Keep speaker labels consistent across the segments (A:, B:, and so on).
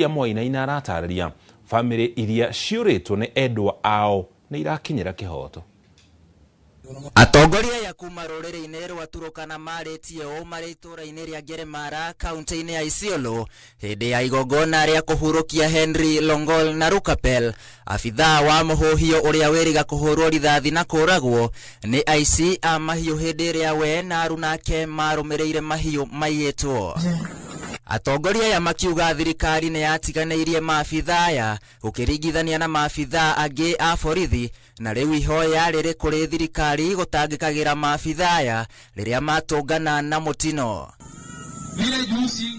A: ya Mwaina inaratarĩria family iria ciũrĩtwo nĩ endwa ao nĩ irakinyĩra kĩhoto.
B: Atongoria ya kuma rũrĩrĩ-inĩ rwa Turukana marĩtie o marĩ itũra-inĩ rĩa Ngeremara kaunti-inĩ ya Isiolo hĩndĩ ya igongona rĩa kũhurũkia Henry Longol na Rukapel, abithaa wa mũhũhio ũrĩa wĩriga kũhũrwo rithathi na kũragwo nĩ aici a mahiũ hĩndĩ ĩrĩa we na aruna ake marũmĩrĩire mahiũ maiyĩtwo. Atongoria ya makiuga thirikari nĩ yatiganĩirie maabithaa aya gũkĩringithania na maabithaa angĩ a borithi, na rĩu ihoya rĩrĩ kũrĩ thirikari gũtangĩkagĩra maabithaa aya rĩrĩa matũngana na mũtino.
C: Vile juzi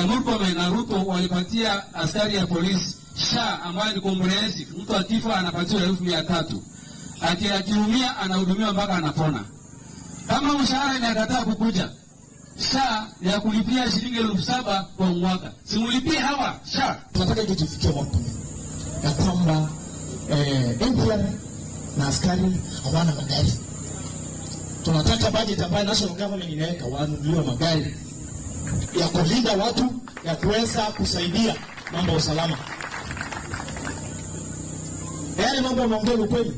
C: Murkomen na Ruto walipatia askari ya polisi SHA ambayo ni comprehensive, mtu akifa anapatiwa 1,300, akiumia anahudumiwa mpaka anapona. Kama mshahara inakataa kukuja, SHA ya kulipia shilingi 7,000 kwa mwaka, simulipie hawa SHA.
D: Tunataka hiyo tufikie wapi ya kwamba NPR na askari hawana magari. Tunataka budget ambayo national government inaweka wanunuliwe magari ya kulinda watu, ya kuweza kusaidia mambo ya usalama. Yaani mambo yanaongea ukweli.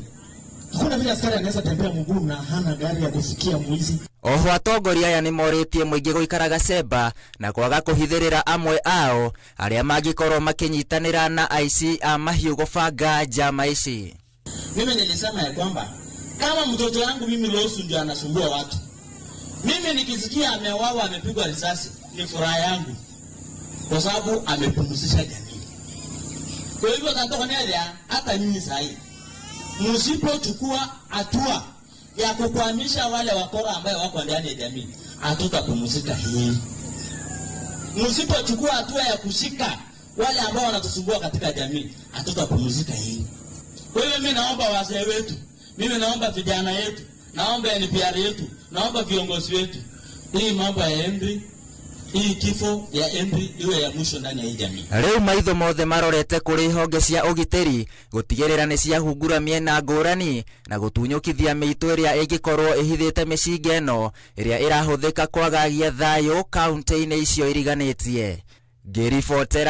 D: Hakuna vile askari anaweza tembea mguu na hana gari ya kufikia mwizi.
B: Oho atongoria aya nĩ morĩtie mũingĩ gũikaraga cemba na kwaga kũhithĩrĩra amwe ao arĩa mangĩkorwo makĩnyitanĩra na aici a mahiũ gũbanga njama ici.
D: Mimi nilisema ya kwamba kama mtoto wangu mimi Losu ndio anasumbua watu, mimi nikisikia amewawa amepigwa risasi ni furaha yangu, kwa sababu amepumzisha jamii. Kwa hivyo nataka nielea hata nyinyi sasa hivi msipochukua hatua ya kukwamisha wale wakora ambao wako ndani ya jamii, hatutapumzika hii. Msipochukua hatua ya kushika wale ambao wanatusumbua katika jamii, hatutapumzika hii. Kwa hiyo mimi naomba wazee wetu, mimi naomba vijana yetu, naomba NPR yetu, naomba viongozi wetu, hii mambo ya Henry, hii kifo ya Henry iwe ya mwisho ndani ya hii jamii.
B: Rĩu maitho mothe marorete kũrĩ honge cia ũgitĩri gũtigĩrĩra nĩ ciahungura mĩena ngũrani na gũtunyũkithia mĩitũ ĩrĩa ĩngĩkorwo ĩhithĩte mĩcinga ĩno ĩrĩa ĩrahũthĩka kwagagia thayũ kaunti-inĩ icio iriganĩtie. Ngĩribotera